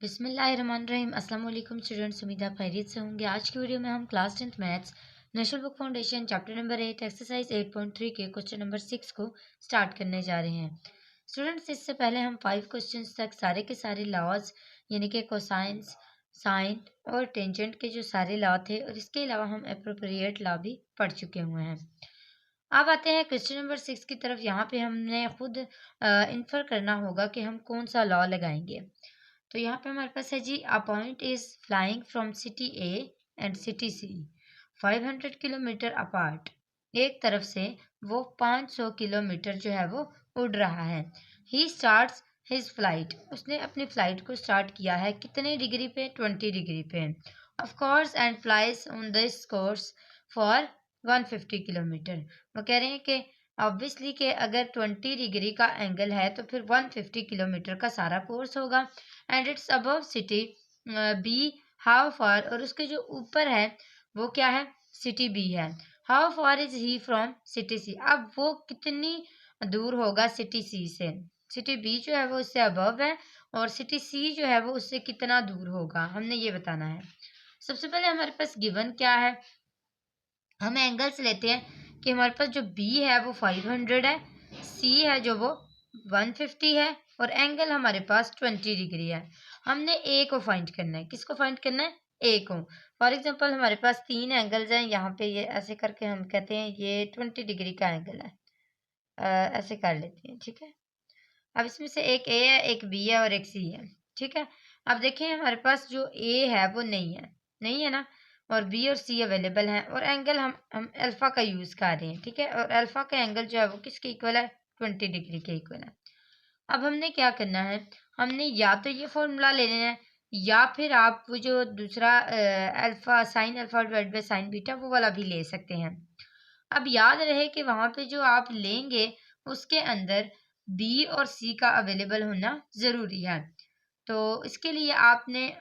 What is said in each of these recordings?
बिस्मिल्लाहिर्रहमानिर्रहीम। अस्सलाम वालेकुम स्टूडेंट्स, उम्मीद आप खैरियत से होंगे। आज की वीडियो में हम class 10th maths national book foundation chapter number 8 exercise 8.3 के क्वेश्चन नंबर 6 को स्टार्ट करने जा रहे हैं। स्टूडेंट्स, इससे पहले हम 5 क्वेश्चंस तक सारे के सारे लॉज यानी कि कोसाइंस, साइन और टेंजेंट के जो सारे लॉ थे और इसके अलावा हम अप्रोप्रिएट लॉ भी पढ़ चुके हुए हैं। अब आते हैं क्वेश्चन नंबर 6 की तरफ। यहाँ पे हमने खुद इन्फर करना होगा कि हम कौन सा लॉ लगाएंगे। तो यहाँ पे हमारे पास है जी, a point is flying from city A and city C 500 kilometre apart. एक तरफ से वो 500 किलोमीटर जो है वो उड़ रहा है। ही स्टार्ट्स हिज फ्लाइट, उसने अपनी फ्लाइट को स्टार्ट किया है कितने डिग्री पे? 20 डिग्री पे। Of course and flies on this course for 150 kilometre. वो कह रहे हैं कि ऑब्वियसली कि अगर 20 डिग्री का एंगल है तो फिर 150 किलोमीटर का सारा कोर्स होगा। And it's above city B, how far, और उसके जो ऊपर है वो क्या है? सिटी बी है। How far is he from city C, अब वो कितनी दूर होगा सिटी सी से? सिटी बी जो है वो उससे अबव है और सिटी सी जो है वो उससे कितना दूर होगा, हमने ये बताना है। सबसे पहले हमारे पास गिवन क्या है, हम एंगल्स लेते हैं कि हमारे पास जो बी है वो 500 है, सी है जो वो 150 है और एंगल हमारे पास 20 डिग्री है। हमने ए को फाइंड करना है। किसको फाइंड करना है? ए को। फॉर एग्जांपल हमारे पास 3 एंगल्स हैं। यहाँ पे ये ऐसे करके हम कहते हैं ये 20 डिग्री का एंगल है। ऐसे कर लेते हैं, ठीक है। अब इसमें से एक ए है, एक बी है और एक सी है, ठीक है। अब देखें हमारे पास जो ए है वो नहीं है ना, और बी और सी अवेलेबल हैं और एंगल हम अल्फा का यूज़ कर रहे हैं, ठीक है। और अल्फा का एंगल जो है वो किसके इक्वल है? 20 डिग्री के इक्वल है। अब हमने क्या करना है, हमने या तो ये फॉर्मूला ले लेना है या फिर आप वो जो दूसरा alpha, sine alpha divide by sine beta, वो वाला भी ले सकते हैं। अब याद रहे कि वहाँ पे जो आप लेंगे उसके अंदर बी और सी का अवेलेबल होना ज़रूरी है। तो इसके लिए आपने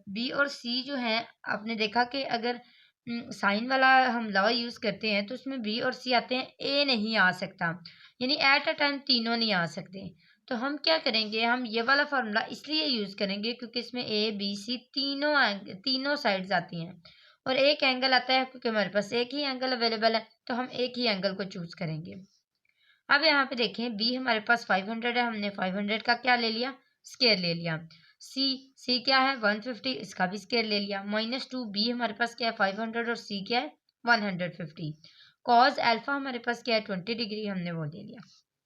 बी और सी जो है, आपने देखा कि अगर साइन वाला हम लॉ यूज़ करते हैं तो उसमें बी और सी आते हैं, ए नहीं आ सकता, यानी एट अ टाइम तीनों नहीं आ सकते। तो हम क्या करेंगे, हम ये वाला फार्मूला इसलिए यूज़ करेंगे क्योंकि इसमें ए बी सी तीनों साइड्स आती हैं और एक एंगल आता है क्योंकि हमारे पास एक ही एंगल अवेलेबल है, तो हम एक ही एंगल को चूज़ करेंगे। अब यहाँ पे देखें, बी हमारे पास 500 है, हमने 500 का क्या ले लिया? स्क्वायर ले लिया। सी क्या है? 150, इसका भी स्क्वायर ले लिया। -2 बी हमारे पास क्या है? 500 और सी क्या है? 150। कॉज अल्फा हमारे पास क्या है? 20 डिग्री, हमने वो ले लिया।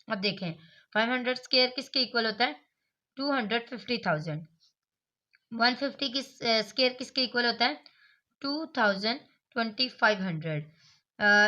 अब देखें 500 स्क्वायर किसके इक्वल होता है? 250,000। 150 की स्क्वायर किसके इक्वल होता है? 2500।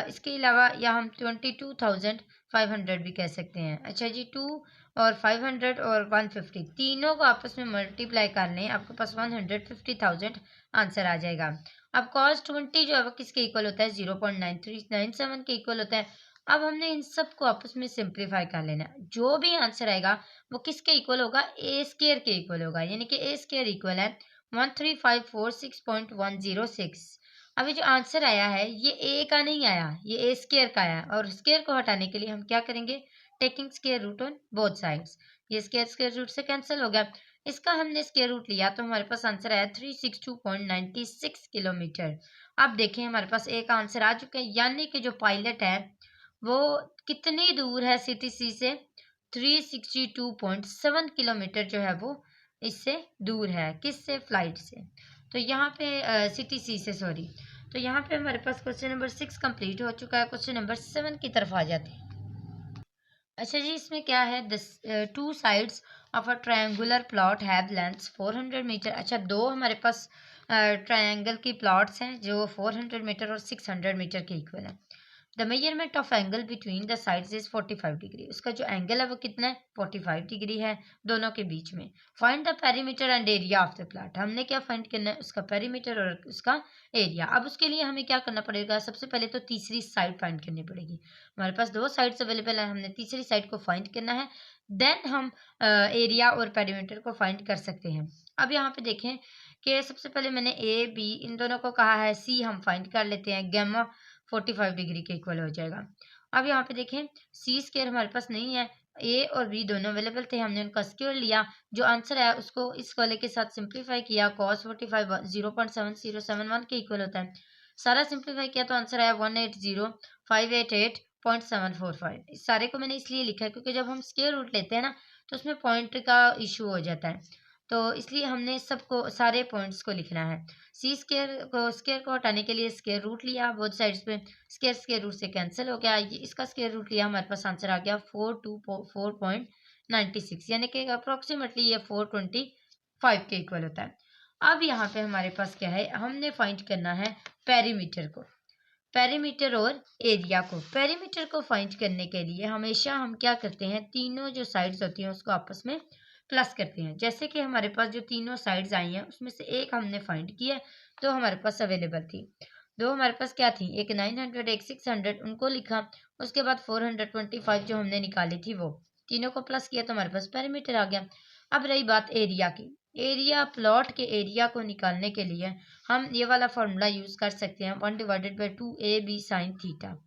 इसके अलावा या हम 22,500 भी कह सकते हैं। अच्छा जी, 2 और 500 और 150 तीनों को आपस में मल्टीप्लाई कर लें, आपके पास 150,000 आंसर आ जाएगा। अब cos 20 जो है वो किसके इक्वल होता है? 0.9397 के इक्वल होता है। अब हमने इन सब को आपस में सिंप्लीफाई कर लेना है। जो भी आंसर आएगा वो किसके इक्वल होगा? ए स्क्वायर के इक्वल होगा, यानी कि ए स्क्वायर इक्वल है 13,546.106। अभी जो आंसर आया है ये ए का नहीं आया, ये ए स्क्वायर का आया और स्क्वायर को हटाने के लिए हम क्या करेंगे? Taking square root on both sides. ये स्क्वायर स्क्वायर रूट से कैंसिल हो गया, इसका हमने स्क्वायर रूट लिया तो हमारे पास आंसर आया 362.96 किलोमीटर। अब देखें हमारे पास ए का आंसर आ चुका है, यानी कि जो पायलट है वो कितनी दूर है सिटी सी से? 362.7 किलोमीटर जो है वो इससे दूर है। किससे? फ्लाइट से। तो यहाँ पे सिटी सी से, सॉरी। तो यहाँ पे हमारे पास क्वेश्चन नंबर 6 कंप्लीट हो चुका है। क्वेश्चन नंबर 7 की तरफ आ जाते हैं। अच्छा जी, इसमें क्या है? Two sides of a triangular plot have lengths 400 metre. अच्छा, दो हमारे पास ट्रायंगल की प्लॉट्स हैं जो 400 मीटर और 600 मीटर के इक्वल है। The measurement of angle between the sides is 45 degree. उसका जो एंगल है वो कितना है? 45 डिग्री है दोनों के बीच में। Find the perimeter and area of the plot. हमने क्या फाइंड करना है? उसका पेरीमीटर और उसका एरिया। अब उसके लिए हमें क्या करना पड़ेगा? सबसे पहले तो तीसरी साइड फाइंड करनी पड़ेगी। हमारे पास दो साइड्स अवेलेबल है, हमने तीसरी साइड को फाइंड करना है, देन हम एरिया और पेरीमीटर को फाइंड कर सकते हैं। अब यहाँ पे देखें कि सबसे पहले मैंने ए बी इन दोनों को कहा है, सी हम फाइंड कर लेते हैं, गैमा 45 डिग्री के इक्वल हो जाएगा। अब यहाँ पे देखें सी स्क्वायर हमारे पास नहीं है ए और बी दोनों अवेलेबल थे, हमने उनका स्क्वायर लिया, जो आंसर आया उसको इस वाले के साथ सिंप्लीफाई किया, cos 45 0.7071 के इक्वल होता है। सारा सिंप्लीफाई किया तो आंसर आया 180,588.745। इस सारे को मैंने इसलिए लिखा है क्योंकि जब हम स्क्वायर रूट लेते हैं ना तो उसमें पॉइंट का इशू हो जाता है, तो इसलिए हमने सबको सारे पॉइंट्स को लिखना है। स्क्वायर को हटाने के लिए स्क्वायर रूट लिया बोथ साइड्स पे, स्क्वायर रूट से कैंसिल हो गया, ये इसका स्क्वायर रूट लिया, हमारे पास आंसर आ गया 424.96, यानी कि अप्रोक्सीमेटली ये 425 के इक्वल होता है। अब यहाँ पे हमारे पास क्या है, हमने फाइंड करना है पेरीमीटर को, पेरीमीटर और एरिया को। पेरीमीटर को फाइंड करने के लिए हमेशा हम क्या करते हैं, तीनों जो साइड्स होती हैं उसको आपस में प्लस करते हैं। जैसे कि हमारे पास जो तीनों साइड्स आई हैं उसमें से एक हमने फाइंड किया तो हमारे पास अवेलेबल थी, दो हमारे पास क्या थी, एक 900 एक 600, उनको लिखा, उसके बाद 425 जो हमने निकाली थी वो, तीनों को प्लस किया तो हमारे पास पेरीमीटर आ गया। अब रही बात एरिया की, एरिया प्लॉट के एरिया को निकालने के लिए हम ये वाला फॉर्मूला यूज कर सकते हैं, 1/2 sin थीटा।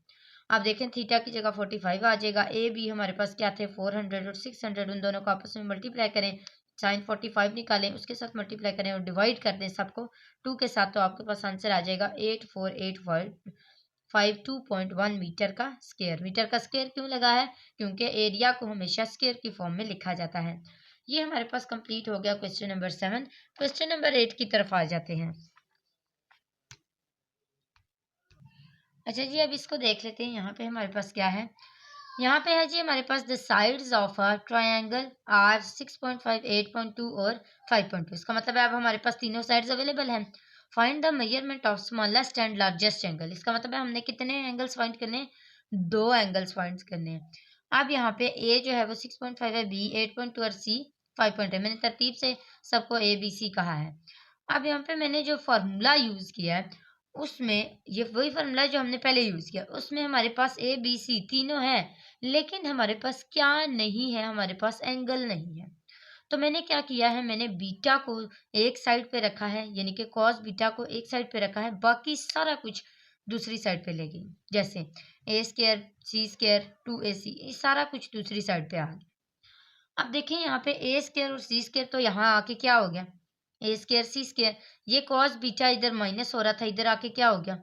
अब देखें थीटा की जगह 45 आ जाएगा, ए बी हमारे पास क्या थे 400 और 600, उन दोनों को आपस में मल्टीप्लाई करें, साइन 45 निकालें, उसके साथ मल्टीप्लाई करें और डिवाइड कर दें सबको 2 के साथ, तो आपके पास आंसर आ जाएगा 848552.1 मीटर का स्क्वायर। मीटर का स्क्वायर क्यों लगा है, क्योंकि एरिया को हमेशा स्क्वायर की फॉर्म में लिखा जाता है। ये हमारे पास कंप्लीट हो गया क्वेश्चन नंबर 7। क्वेश्चन नंबर 8 की तरफ आ जाते हैं। अच्छा जी, अब इसको देख लेते हैं। यहाँ पे हमारे पास क्या है, यहाँ पे है जी हमारे पास the sides of a triangle are 6.5, 8.2 और 5.2। इसका मतलब है अब हमारे पास तीनों साइड्स अवेलेबल हैं। Find the measurement of smallest and largest angle. इसका मतलब है हमने कितने एंगल्स फाइंड करने हैं, 2 एंगल्स फाइंड करने हैं। अब यहाँ पे ए जो है वो 6.5 है, बी 8.2 और सी 5.2 है। मैंने तरतीब से सबको ए बी सी कहा है। अब यहाँ पे मैंने जो फार्मूला यूज किया है उसमें ये वही फार्मूला जो हमने पहले यूज किया, उसमें हमारे पास ए बी सी तीनों है, लेकिन हमारे पास क्या नहीं है, हमारे पास एंगल नहीं है। तो मैंने क्या किया है, मैंने बीटा को एक साइड पे रखा है, यानी कि कॉस बीटा को एक साइड पे रखा है, बाकी सारा कुछ दूसरी साइड पे ले गई। जैसे ए स्क्वायर सी स्क्वायर 2ac, ये सारा कुछ दूसरी साइड पे आ गया। अब देखिए यहाँ पे ए स्क्वायर और सी स्क्वायर तो यहाँ आके क्या हो गया, ए स्क्वायर सी स्क्वायर, ये कॉस बीटा इधर माइनस हो रहा था, इधर आके क्या हो गया,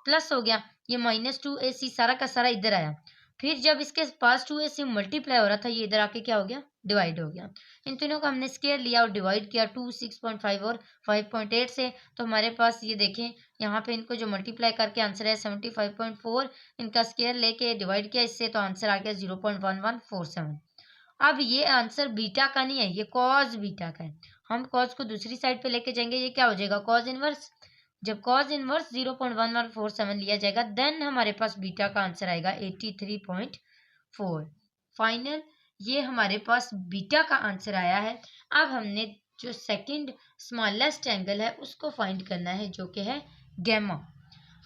प्लस हो गया। ये -2ac सारा का सारा इधर आया, फिर जब इसके पास 2ac मल्टीप्लाई हो रहा था, ये इधर आके क्या हो गया, डिवाइड हो गया। इन तीनों को हमने स्क्वायर लिया और डिवाइड किया 2, 6.5 और 5.8 से, तो हमारे पास ये देखें यहाँ पे इनको जो मल्टीप्लाई करके आंसर है 75.4, इनका स्क्वायर लेके डिवाइड किया इससे, तो आंसर आ गया 0.1147। अब ये आंसर बीटा का नहीं है, ये कॉज बीटा का है। हम कॉज को दूसरी साइड पे लेके जाएंगे, ये क्या हो जाएगा, कॉज इनवर्स। जब कॉज इनवर्स 0.1147 लिया जाएगा, देन हमारे पास बीटा का आंसर आएगा 83.4। फाइनल ये हमारे पास बीटा का आंसर आया है। अब हमने जो सेकंड स्मॉलेस्ट एंगल है उसको फाइंड करना है, जो कि है गैमा।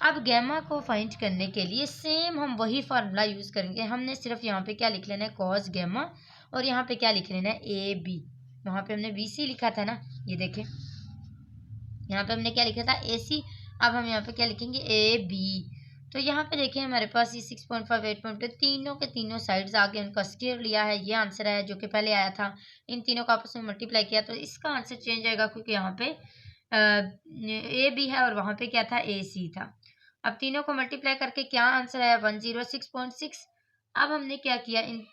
अब गैमा को फाइंड करने के लिए सेम हम वही फार्मूला यूज करेंगे। हमने सिर्फ यहाँ पे क्या लिख लेना है, कॉस गैमा, और यहाँ पे क्या लिख लेना है, ए बी। वहाँ पे हमने बी सी लिखा था ना, ये देखें यहाँ पे हमने क्या लिखा था, ए सी। अब हम यहाँ पे क्या लिखेंगे, ए बी। तो यहाँ पे देखें हमारे पास ये 6.5, 8.2 तीनों के तीनों साइड्स आगे उनका स्क्वायर लिया है, ये आंसर आया जो कि पहले आया था। इन तीनों का आपस में मल्टीप्लाई किया तो इसका आंसर चेंज आएगा, क्योंकि यहाँ पे ए बी है और वहाँ पे क्या था, ए सी था। अब तीनों को मल्टीप्लाई करके क्या आंसर आया, 106.6। अब हमने क्या किया, इन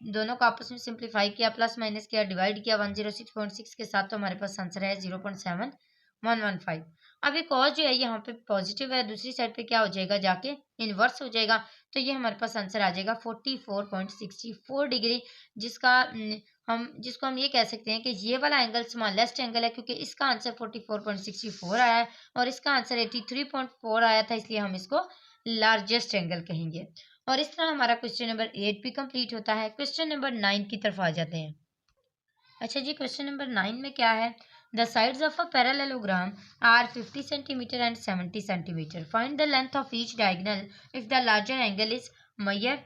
दोनों को आपस में सिंप्लीफाई किया, प्लस माइनस किया, डिवाइड किया 106.6 के साथ, तो हमारे पास आंसर है 0.7115। अब एक और जो है यहाँ पे पॉजिटिव है, दूसरी साइड पे क्या हो जाएगा, जाके इनवर्स हो जाएगा, तो ये हमारे पास आंसर आ जाएगा 44.64 डिग्री, जिसको हम ये कह सकते हैं कि ये वाला एंगल स्मॉलेस्ट एंगल है, क्योंकि इसका आंसर 44.64 आया है और इसका आंसर 83.4 आया था, इसलिए हम इसको लार्जेस्ट एंगल कहेंगे। और इस तरह हमारा क्वेश्चन नंबर 8 भी कंप्लीट होता है। क्वेश्चन नंबर 9 की तरफ आ जाते हैं। अच्छा जी, क्वेश्चन नंबर 9 में क्या है, the sides of a parallelogram are 50 centimetre and 70 centimetre. Find the length of each diagonal if the larger angle is measure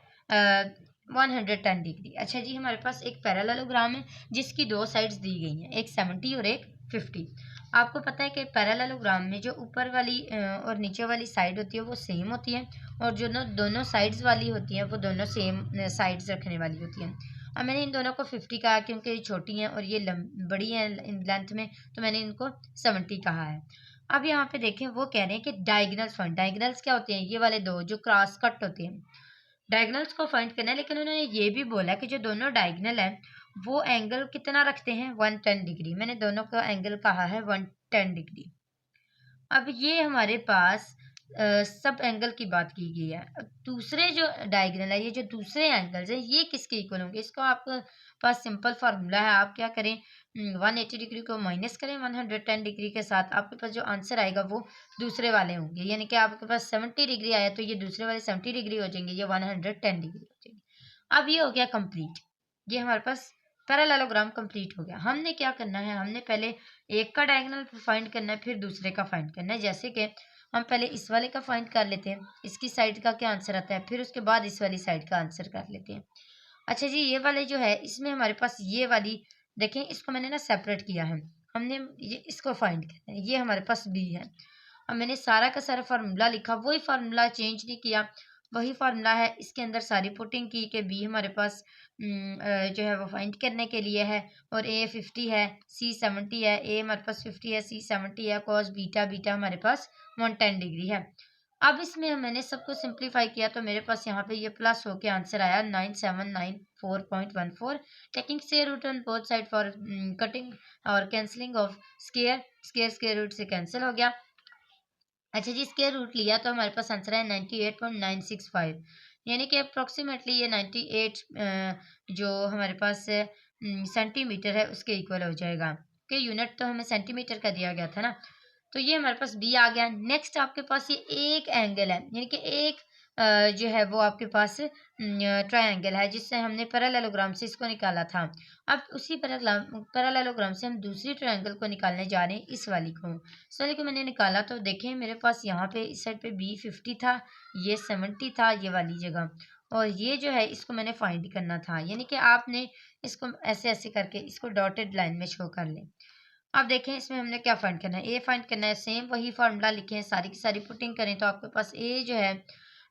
110 degree. अच्छा जी, हमारे पास एक पैरेललोग्राम है जिसकी दो साइड्स दी गई हैं, एक 70 और एक 50। आपको पता है कि पैरेललोग्राम में जो ऊपर वाली और नीचे वाली साइड होती है वो सेम होती है, और जो दोनों साइड्स वाली होती हैं वो दोनों सेम साइड्स रखने वाली होती हैं। अब मैंने इन दोनों को 50 कहा क्योंकि ये छोटी हैं और ये बड़ी हैं लेंथ में, तो मैंने इनको 70 कहा है। अब यहाँ पे देखें वो कह रहे हैं कि डायगोनल्स फाइंड। डायगोनल्स क्या होते हैं? ये वाले दो जो क्रॉस कट होते हैं, डायगोनल्स को फाइंड करना है। लेकिन उन्होंने ये भी बोला कि जो दोनों डायगोनल है वो एंगल कितना रखते हैं? 110 डिग्री। मैंने दोनों का एंगल कहा है 110 डिग्री। अब ये हमारे पास सब एंगल की बात की गई है। अब दूसरे जो डायगोनल है, ये जो दूसरे एंगल्स हैं, ये किसके इक्वल होंगे? इसको आपके पास सिंपल फार्मूला है। आप क्या करें, 180 डिग्री को माइनस करें 110 डिग्री के साथ, आपके पास जो आंसर आएगा वो दूसरे वाले होंगे। यानी कि आपके पास 70 डिग्री आया तो ये दूसरे वाले 70 डिग्री हो जाएंगे, ये 110 डिग्री हो जाएंगे। अब ये हो गया कंप्लीट, ये हमारे पास पैरेललोग्राम कंप्लीट हो गया। हमने क्या करना है, हमने पहले एक का डायगोनल फाइंड करना है, फिर दूसरे का फाइंड करना है। जैसे कि हम पहले इस वाले का फाइंड कर लेते हैं, इसकी साइड का क्या आंसर आता है, फिर उसके बाद इस वाली साइड का आंसर कर लेते हैं। अच्छा जी, ये वाले जो है इसमें हमारे पास ये वाली देखें, इसको मैंने ना सेपरेट किया है। हमने ये इसको फाइंड करना है, ये हमारे पास बी है। अब मैंने सारा का सारा फार्मूला लिखा, वही फार्मूला चेंज नहीं किया, वही फार्मूला है। इसके अंदर सारी पुटिंग की कि बी हमारे पास जो है वो फाइंड करने के लिए है, और ए 50 है, सी 70 है। ए हमारे पास 50 है, सी 70 है, कॉस बीटा, बीटा हमारे पास 110 डिग्री है। अब इसमें मैंने सबको सिंप्लीफाई किया तो मेरे पास यहाँ पे ये प्लस होके आंसर आया 9794.14। Taking square root on both side for cutting और cancelling of square, square square root से कैंसिल हो गया। अच्छा जी, स्क्वायर रूट लिया तो हमारे पास आंसर है 98.965, यानी कि अप्रोक्सीमेटली ये 98 जो हमारे पास सेंटीमीटर है उसके इक्वल हो जाएगा। कि यूनिट तो हमें सेंटीमीटर का दिया गया था ना, तो ये हमारे पास बी आ गया। नेक्स्ट आपके पास ये एक एंगल है, यानी कि एक जो है वो आपके पास ट्रायंगल है, जिससे हमने पैरेललोग्राम से इसको निकाला था। अब उसी पैरेललोग्राम से हम दूसरी ट्रायंगल को निकालने जा रहे हैं, इस वाली को। इस वाली को मैंने निकाला तो देखें मेरे पास यहाँ पे इस साइड पे बी 50 था, ये 70 था, ये वाली जगह, और ये जो है इसको मैंने फाइंड करना था। यानी कि आपने इसको ऐसे ऐसे करके इसको डॉटेड लाइन में शो कर लें। अब देखें इसमें हमने क्या फाइंड करना है, ए फाइंड करना है। सेम वही फार्मूला लिखें, सारी की सारी पुटिंग करें तो आपके पास ए जो है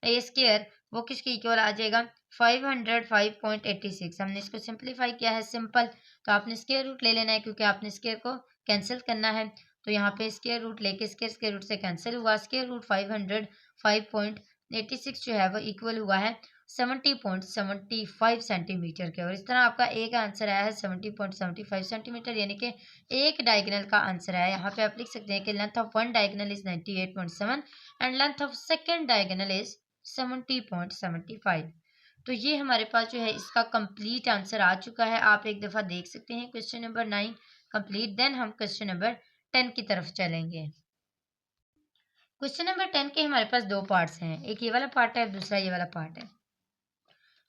ए स्क्वायर वो किसके इक्वल आ जाएगा 505.86। हमने इसको सिंप्लीफाई किया है सिंपल, तो आपने स्क्वायर रूट ले लेना है क्योंकि आपने स्क्वायर को कैंसिल करना है। तो यहाँ पे स्क्वायर रूट लेके स्क्वायर रूट से कैंसिल हुआ, स्क्वायर रूट 505.86 जो है वो इक्वल हुआ है 70.75 सेंटीमीटर के। और इस तरह आपका ए का आंसर आया है 70.75 सेंटीमीटर, यानी कि एक डायगोनल का आंसर है। यहाँ पे आप लिख सकते हैं कि length of one diagonal is 98.7 and length of second diagonal is 70.75। तो ये हमारे पास जो है इसका कंप्लीट आंसर आ चुका है। आप एक दफ़ा देख सकते हैं क्वेश्चन नंबर 9 कंप्लीट। देन हम क्वेश्चन नंबर 10 की तरफ चलेंगे। क्वेश्चन नंबर 10 के हमारे पास दो पार्ट्स हैं, एक ये वाला पार्ट है, दूसरा ये वाला पार्ट है।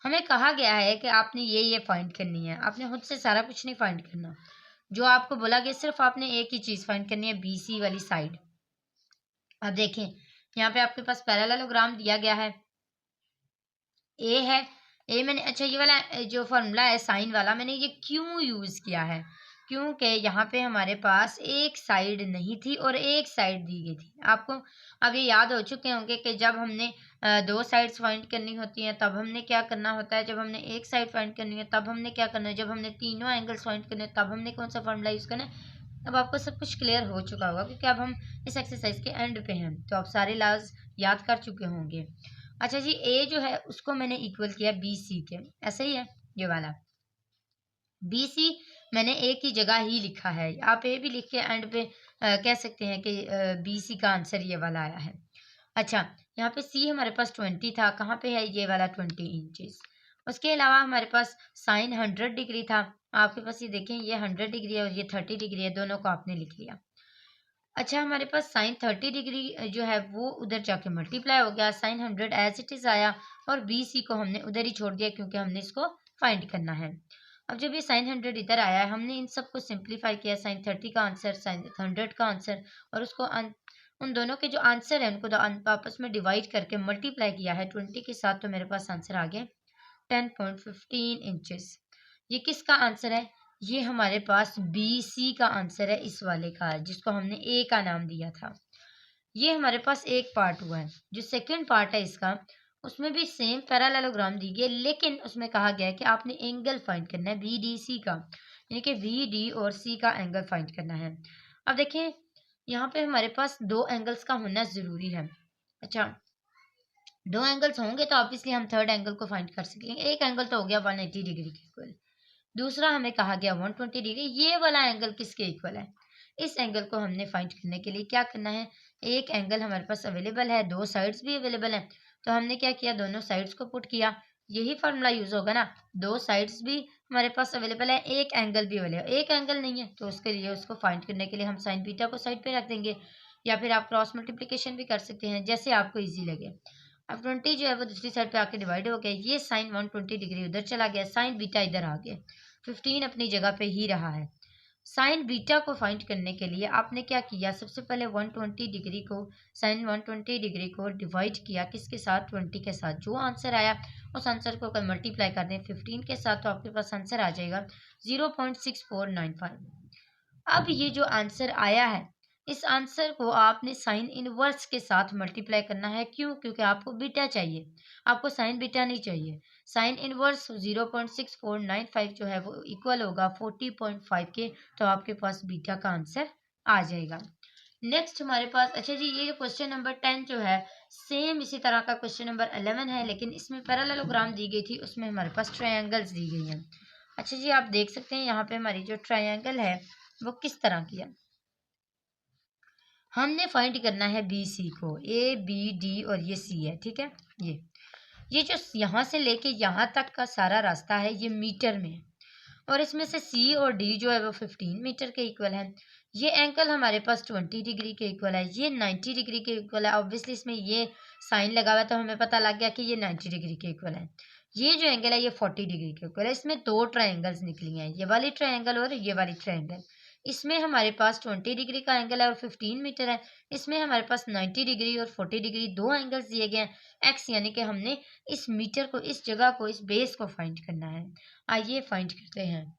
हमें कहा गया है कि आपने ये फाइंड करनी है, आपने खुद से सारा कुछ नहीं फाइंड करना। जो आपको बोला गया सिर्फ आपने एक ही चीज़ फाइंड करनी है, बी सी वाली साइड। अब देखें यहाँ पे आपके पास पैरेललोग्राम दिया गया है, ए है, ए मैंने अच्छा ये वाला जो फॉर्मूला है साइन वाला मैंने ये क्यों यूज़ किया है, क्योंकि यहाँ पे हमारे पास एक साइड नहीं थी और एक साइड दी गई थी। आपको अब ये याद हो चुके होंगे कि जब हमने दो साइड्स फाइंड करनी होती हैं तब हमने क्या करना होता है, जब हमने एक साइड फाइंड करनी है तब हमने क्या करना है, जब हमने तीनों एंगल्स फाइंड करने हैं तब हमने कौन सा फॉर्मूला यूज़ करना है। अब आपको सब कुछ क्लियर हो चुका होगा क्योंकि अब हम इस एक्सरसाइज के एंड पे हैं, तो आप सारे लॉज याद कर चुके होंगे। अच्छा जी, ए जो है उसको मैंने इक्वल किया बी सी के, ऐसा ही है ये वाला बी सी मैंने ए की जगह ही लिखा है। आप ए भी लिख के एंड पे कह सकते हैं कि बी सी का आंसर ये वाला आया है। अच्छा, यहाँ पे सी हमारे पास 20 था, कहाँ पे है ये वाला 20 इंचेस। उसके अलावा हमारे पास साइन 100 डिग्री था, आपके पास ये देखें ये 100 डिग्री है और ये 30 डिग्री है, दोनों को आपने लिख लिया। अच्छा, हमारे पास साइन 30 डिग्री जो है वो उधर जाके मल्टीप्लाई हो गया, साइन 100 एज इट इज़ आया और बी सी को हमने उधर ही छोड़ दिया क्योंकि हमने इसको फाइंड करना है। अब जब ये साइन 100 इधर आया है हमने इन सब को सिंप्लीफाई किया, साइन 30 का आंसर, साइन 100 का आंसर, और उसको उन दोनों के जो आंसर है उनको आपस में डिवाइड करके मल्टीप्लाई किया है 20 के साथ, तो मेरे पास आंसर आ गया 10.15 इंचेस। ये किसका आंसर है, ये हमारे पास बी सी का आंसर है, इस वाले का है जिसको हमने ए का नाम दिया था। ये हमारे पास एक पार्ट हुआ है। जो सेकंड पार्ट है इसका उसमें भी सेम पैरेललोग्राम दी गई है, लेकिन उसमें कहा गया है कि आपने एंगल फाइंड करना है VDC का, यानी कि VD और C का एंगल फाइंड करना है। अब देखें यहाँ पे हमारे पास दो एंगल्स का होना ज़रूरी है। अच्छा, दो एंगल्स होंगे तो ऑब्वियसली हम थर्ड एंगल को फाइंड कर सकेंगे। एक एंगल तो हो गया 180 डिग्री के इक्वल, दूसरा हमें कहा गया 120 डिग्री। ये वाला एंगल किसके इक्वल है? इस एंगल को हमने फाइंड करने के लिए क्या करना है, एक एंगल हमारे पास अवेलेबल है, दो साइड्स भी अवेलेबल हैं, तो हमने क्या किया, दोनों साइड्स को पुट किया। यही फार्मूला यूज होगा ना, दो साइड्स भी हमारे पास अवेलेबल है, एक एंगल भी अवेलेबल, एक एंगल नहीं है तो उसके लिए उसको फाइंड करने के लिए हम साइन बीटा को साइड पे रख देंगे, या फिर आप क्रॉस मल्टीप्लिकेशन भी कर सकते हैं, जैसे आपको ईजी लगे। अब 20 जो है वो दूसरी साइड पे आके डिवाइड हो गया, ये साइन 120 डिग्री उधर चला गया, साइन बीटा इधर आ गया, 15 अपनी जगह पे ही रहा है। साइन बीटा को फाइंड करने के लिए आपने क्या किया, सबसे पहले 120 डिग्री को, साइन 120 डिग्री को डिवाइड किया किसके साथ, 20 के साथ। जो आंसर आया उस आंसर को अगर मल्टीप्लाई कर दें 15 के साथ तो आपके पास आंसर आ जाएगा 0.6495। अब ये जो आंसर आया है, इस आंसर को आपने साइन इनवर्स के साथ मल्टीप्लाई करना है। क्यों? क्योंकि आपको बीटा चाहिए, आपको साइन बीटा नहीं चाहिए। साइन इनवर्स 0.6495 जो है वो इक्वल होगा 40.5 के, तो आपके पास बीटा का आंसर आ जाएगा। नेक्स्ट हमारे पास, अच्छा जी, ये क्वेश्चन नंबर 10 जो है सेम इसी तरह का क्वेश्चन नंबर 11 है, लेकिन इसमें पैरेललोग्राम दी गई थी, उसमें हमारे पास ट्रायंगल्स दी गई हैं। अच्छा जी, आप देख सकते हैं यहाँ पे हमारी जो ट्रायंगल है वो किस तरह की है। हमने फाइंड करना है BC को, ABD और ये C है, ठीक है। ये जो यहाँ से लेके यहाँ तक का सारा रास्ता है ये मीटर में है, और इसमें से C और D जो है वो 15 मीटर के इक्वल है। ये एंगल हमारे पास 20 डिग्री के इक्वल है, ये 90 डिग्री के इक्वल है। ऑब्वियसली इसमें ये साइन लगा हुआ है तो हमें पता लग गया कि ये 90 डिग्री के इक्वल है। ये जो एंगल है ये 40 डिग्री के इक्वल है। इसमें दो ट्रायंगल्स निकली हैं, ये वाली ट्रायंगल और ये वाली ट्रायंगल। इसमें हमारे पास 20 डिग्री का एंगल है और 15 मीटर है। इसमें हमारे पास 90 डिग्री और 40 डिग्री दो एंगल्स दिए गए हैं। एक्स यानी कि हमने इस मीटर को, इस जगह को, इस बेस को फाइंड करना है। आइए फाइंड करते हैं।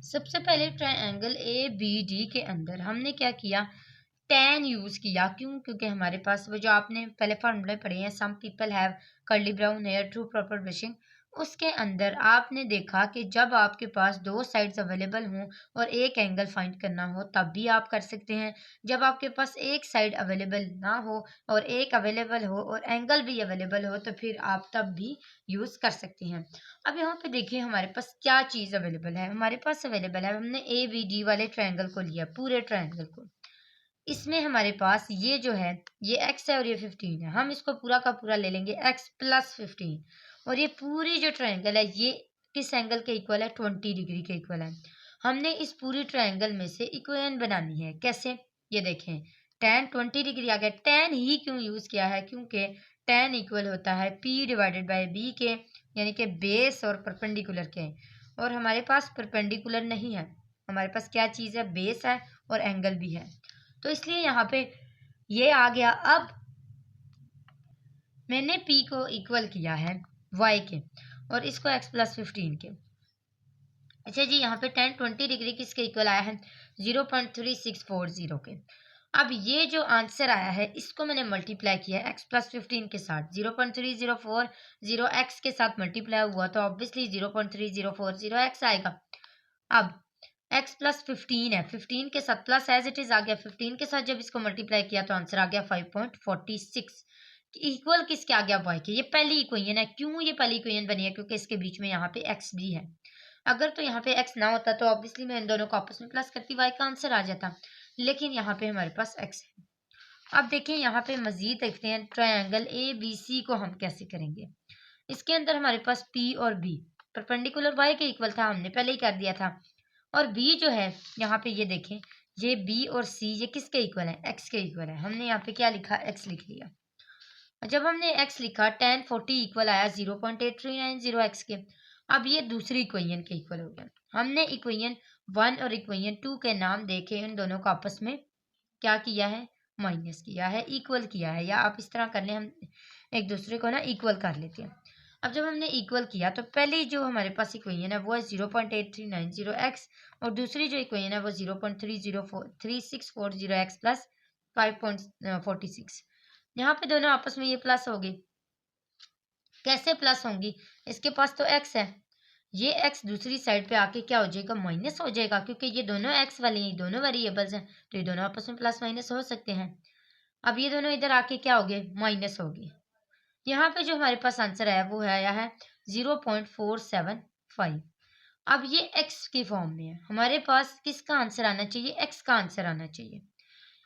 सबसे पहले ट्रायंगल ABD के अंदर हमने क्या किया, tan यूज किया। क्यों? क्योंकि हमारे पास वो जो आपने पहले फार्मूले पढ़े हैं, some people have curly brown hair through proper brushing, उसके अंदर आपने देखा कि जब आपके पास दो साइड्स अवेलेबल हों और एक एंगल फाइंड करना हो तब भी आप कर सकते हैं। जब आपके पास एक साइड अवेलेबल ना हो और एक अवेलेबल हो और एंगल भी अवेलेबल हो तो फिर आप तब भी यूज कर सकते हैं। अब यहाँ पे देखिए हमारे पास क्या चीज अवेलेबल है। हमारे पास अवेलेबल है, हमने ABD वाले ट्रायंगल को लिया, पूरे ट्रायंगल को। इसमें हमारे पास ये जो है ये x है और ये 15 है, हम इसको पूरा का पूरा ले लेंगे x प्लस 15। और ये पूरी जो ट्रायंगल है ये किस एंगल के इक्वल है, 20 डिग्री के इक्वल है। हमने इस पूरी ट्रायंगल में से इक्वेशन बनानी है। कैसे? ये देखें, tan 20 डिग्री आ गया। tan ही क्यों यूज किया है? क्योंकि tan इक्वल होता है P डिवाइडेड बाय B के, यानी कि बेस और परपेंडिकुलर के। और हमारे पास परपेंडिकुलर नहीं है, हमारे पास क्या चीज़ है, बेस है और एंगल भी है, तो इसलिए यहाँ पे ये आ गया। अब मैंने P को इक्वल किया है Y के और इसको x प्लस 15 के। अच्छा जी, यहाँ पे tan 20 डिग्री किसके इक्वल आया है, 0.3640 के। अब ये जो आंसर आया है इसको मैंने मल्टीप्लाई किया है x प्लस 15 के साथ, 0.3040 x के साथ मल्टीप्लाई हुआ तो ऑब्वियसली 0.3040 आएगा। अब x प्लस 15 है, 15 के साथ प्लस एज इट इज आ गया, 15 के साथ जब इसको मल्टीप्लाई किया तो आंसर आ गया 5.46। इक्वल किसके आ गया, y के। ये पहली इक्वेशन है। क्यों ये पहली इक्वेशन बनी है? क्योंकि इसके बीच में यहाँ पे x भी है। अगर तो यहाँ पे x ना होता तो ऑब्वियसली मैं इन दोनों को आपस में प्लस करती, y का आंसर आ जाता, लेकिन यहाँ पे हमारे पास x है। अब देखिए यहाँ पे मजीद देखते हैं ट्रायंगल ABC को हम कैसे करेंगे। इसके अंदर हमारे पास P और B परपेंडिकुलर y के इक्वल था, हमने पहले ही कर दिया था। और B जो है यहाँ पे ये देखें, ये B और C ये किसके इक्वल है, x के इक्वल है। हमने यहाँ पे क्या लिखा, x लिख लिया। जब हमने x लिखा tan 40 इक्वल आया 0.8390 x के। अब ये दूसरी इक्वेशन के इक्वल हो गया। हमने इक्वेशन 1 और इक्वेशन 2 के नाम देके इन दोनों को आपस में क्या किया है, माइनस किया है, इक्वल किया है, या आप इस तरह कर लें, हम एक दूसरे को ना इक्वल कर लेते हैं। अब जब हमने इक्वल किया तो पहली जो हमारे पास इक्वेशन है वो है 0.8390x और दूसरी जो इक्वेशन है वो 0.3640x प्लस 5.46। यहाँ पे दोनों आपस में ये प्लस हो गई, कैसे प्लस होंगी? इसके पास तो एक्स है, ये एक्स दूसरी साइड पे आके क्या हो जाएगा? माइनस हो जाएगा, क्योंकि ये दोनों एक्स वाले हैं, दोनों वेरिएबल्स हैं, तो ये दोनों आपस में प्लस माइनस हो सकते हैं। अब ये दोनों इधर आके क्या हो गए? माइनस हो गए। यहाँ पे जो हमारे पास आंसर है वो है आया है 0.475। अब ये एक्स की फॉर्म में है, हमारे पास किसका आंसर आना चाहिए? एक्स का आंसर आना चाहिए।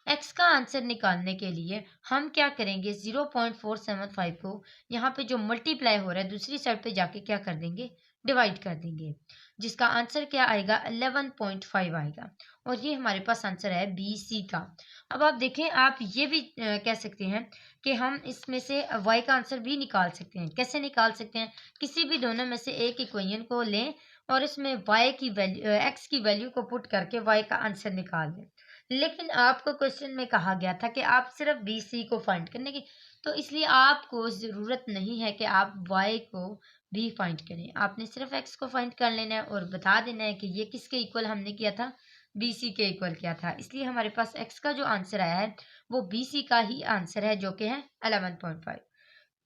एक्स का आंसर निकालने के लिए हम क्या करेंगे? 0.475 को यहाँ पे जो मल्टीप्लाई हो रहा है दूसरी साइड पे जाके क्या कर देंगे? डिवाइड कर देंगे, जिसका आंसर क्या आएगा? 11.5 आएगा। और ये हमारे पास आंसर है बी सी का। अब आप देखें, आप ये भी कह सकते हैं कि हम इसमें से y का आंसर भी निकाल सकते हैं। कैसे निकाल सकते हैं? किसी भी दोनों में से एक इक्वेशन को लें और इसमें y की वैल्यू x की वैल्यू को पुट करके y का आंसर निकाल लें। लेकिन आपको क्वेश्चन में कहा गया था कि आप सिर्फ बी सी को फाइंड करने की, तो इसलिए आपको ज़रूरत नहीं है कि आप y को भी फाइंड करें। आपने सिर्फ x को फाइंड कर लेना है और बता देना है कि ये किसके इक्वल हमने किया था? बी सी के इक्वल किया था। इसलिए हमारे पास x का जो आंसर आया है वो बी सी का ही आंसर है, जो कि है 11.5।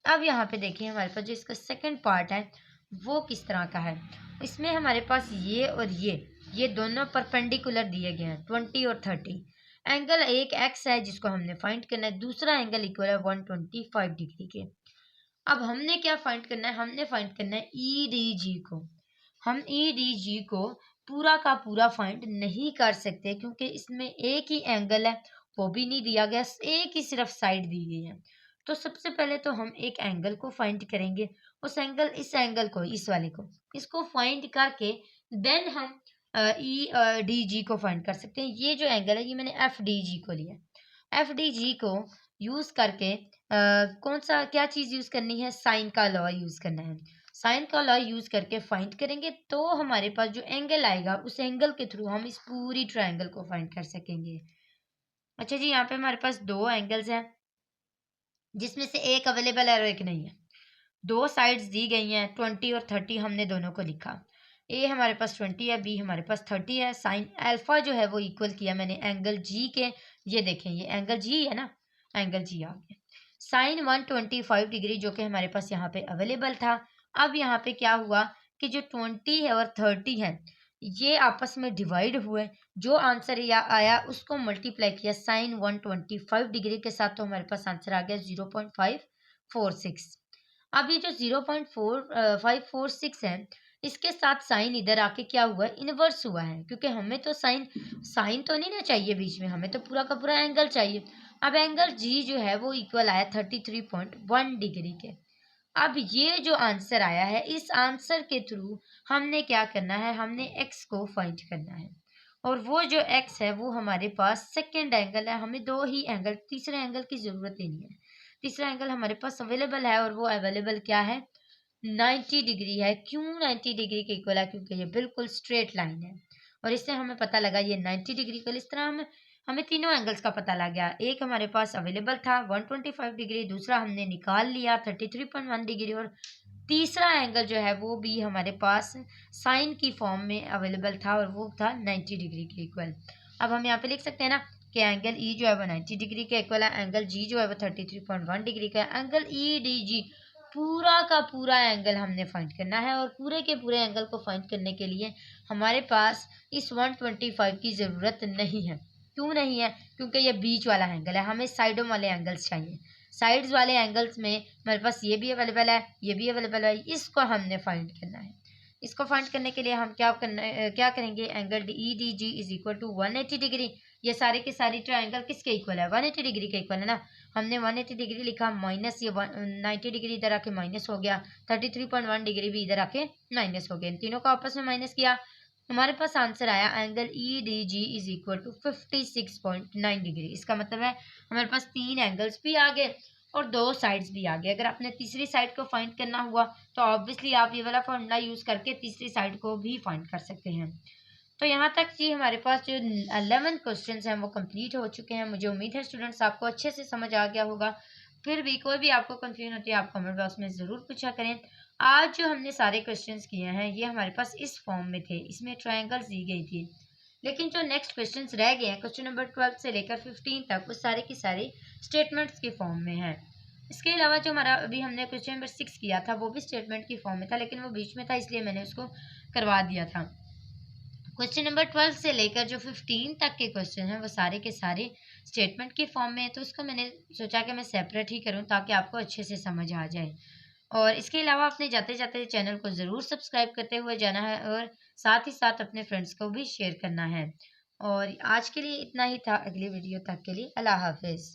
अब यहाँ पे देखिए हमारे पास जो इसका सेकंड पार्ट है वो किस तरह का है। इसमें हमारे पास ये और ये दोनों परपेंडिकुलर दिए गए हैं, 20 और 30। एंगल एक एक्स है जिसको हमने फाइंड करना है, दूसरा एंगल इक्वल है 125 डिग्री के। अब हमने क्या फाइंड करना है? हमने फाइंड करना है ई डी जी को। हम ई डी जी को पूरा का पूरा फाइंड नहीं कर सकते, क्योंकि इसमें एक ही एंगल है, वो भी नहीं दिया गया, एक ही सिर्फ साइड दी गई है। तो सबसे पहले तो हम एक एंगल को फाइंड करेंगे, उस एंगल इस एंगल को, इस वाले को, इसको फाइंड करके देन हम ई डी जी को फाइंड कर सकते हैं। ये जो एंगल है ये मैंने एफ डी जी को लिया। एफ डी जी को यूज करके कौन सा क्या चीज यूज करनी है? साइन का लॉ यूज करना है। साइन का लॉ यूज करके फाइंड करेंगे तो हमारे पास जो एंगल आएगा उस एंगल के थ्रू हम इस पूरी ट्रायंगल को फाइंड कर सकेंगे। अच्छा जी, यहाँ पे हमारे पास दो एंगल्स हैं जिसमें से एक अवेलेबल है और एक नहीं है। दो साइड्स दी गई हैं, 20 और 30, हमने दोनों को लिखा। ए हमारे पास 20 है, बी हमारे पास 30 है। साइन अल्फा जो है वो इक्वल किया मैंने एंगल जी के। ये देखें, ये एंगल जी है ना, एंगल जी आ गया। साइन 125 डिग्री जो कि हमारे पास यहाँ पे अवेलेबल था। अब यहाँ पे क्या हुआ कि जो 20 है और 30 है ये आपस में डिवाइड हुए, जो आंसर या आया उसको मल्टीप्लाई किया साइन 125 डिग्री के साथ, तो हमारे पास आंसर आ गया 0.546। अब ये जो 0.4546 है इसके साथ साइन इधर आके क्या हुआ? इनवर्स हुआ है, क्योंकि हमें तो साइन साइन तो नहीं ना चाहिए बीच में, हमें तो पूरा का पूरा एंगल चाहिए। अब एंगल जी जो है वो इक्वल आया 33.1 डिग्री के। अब ये जो आंसर आया है इस आंसर के थ्रू हमने क्या करना है? हमने एक्स को फाइंड करना है, और वो जो एक्स है वो हमारे पास सेकेंड एंगल है। हमें दो ही एंगल, तीसरे एंगल की जरूरत ही नहीं है। तीसरा एंगल हमारे पास अवेलेबल है और वो अवेलेबल क्या है? 90 डिग्री है। क्यों 90 डिग्री के इक्वल है? क्योंकि ये बिल्कुल स्ट्रेट लाइन है, और इससे हमें पता लगा ये 90 डिग्री इक्वल। इस तरह हमें तीनों एंगल्स का पता लग गया। एक हमारे पास अवेलेबल था 125 डिग्री, दूसरा हमने निकाल लिया 33.1 डिग्री, और तीसरा एंगल जो है वो भी हमारे पास साइन की फॉर्म में अवेलेबल था और वो था 90 डिग्री के इक्वल। अब हम यहाँ पे लिख सकते हैं ना कि एंगल ई जो है वो 90 डिग्री के इक्वल है, एंगल जी जो है वो 33.1 डिग्री का है। एंगल ई डी जी पूरा का पूरा एंगल हमने फाइंड करना है, और पूरे के पूरे एंगल को फाइंड करने के लिए हमारे पास इस 125 की ज़रूरत नहीं है। क्यों नहीं है? क्योंकि ये बीच वाला एंगल है, हमें साइडों वाले एंगल्स चाहिए। साइड्स वाले एंगल्स में हमारे पास ये भी अवेलेबल है, ये भी अवेलेबल है, इसको हमने फाइंड करना है। इसको फाइंड करने के लिए हम क्या करेंगे? Angle E D G is equal to 180 degree. ये सारे के सारे ट्रायंगल किसके इक्वल है? 180 डिग्री के इक्वल है ना। हमने 180 डिग्री लिखा, माइनस ये 90 डिग्री इधर आके माइनस हो गया, 33.1 डिग्री भी इधर आके माइनस हो गया। इन तीनों को आपस में माइनस किया, हमारे पास आंसर आया angle E D G is equal to 56.9 degree. इसका मतलब है हमारे पास तीन एंगल्स भी आ गए और दो साइड्स भी आ गए। अगर आपने तीसरी साइड को फाइंड करना हुआ तो ऑब्वियसली आप ये वाला फॉर्मूला यूज करके तीसरी साइड को भी फाइंड कर सकते हैं। तो यहाँ तक जी हमारे पास जो 11 क्वेश्चंस हैं वो कंप्लीट हो चुके हैं। मुझे उम्मीद है स्टूडेंट्स आपको अच्छे से समझ आ गया होगा। फिर भी कोई भी आपको कंफ्यूजन होती है आप कमेंट बॉक्स में ज़रूर पूछा करें। आज जो हमने सारे क्वेश्चंस किए हैं ये हमारे पास इस फॉर्म में थे, इसमें ट्रायंगल्स दी गई थी। लेकिन जो नेक्स्ट क्वेश्चंस रह गए हैं क्वेश्चन नंबर 12 से लेकर 15 तक, वो सारे की सारी स्टेटमेंट्स के फॉर्म में हैं। इसके अलावा जो हमारा अभी हमने क्वेश्चन नंबर 6 किया था वो भी स्टेटमेंट की फॉर्म में था, लेकिन वो बीच में था इसलिए मैंने उसको करवा दिया था। क्वेश्चन नंबर 12 से लेकर जो 15 तक के क्वेश्चन हैं वो सारे के सारे स्टेटमेंट की फॉर्म में है, तो उसको मैंने सोचा कि मैं सेपरेट ही करूं ताकि आपको अच्छे से समझ आ जाए। और इसके अलावा अपने जाते जाते चैनल को ज़रूर सब्सक्राइब करते हुए जाना है और साथ ही साथ अपने फ्रेंड्स को भी शेयर करना है। और आज के लिए इतना ही था। अगली वीडियो तक के लिए अल्लाह हाफिज़।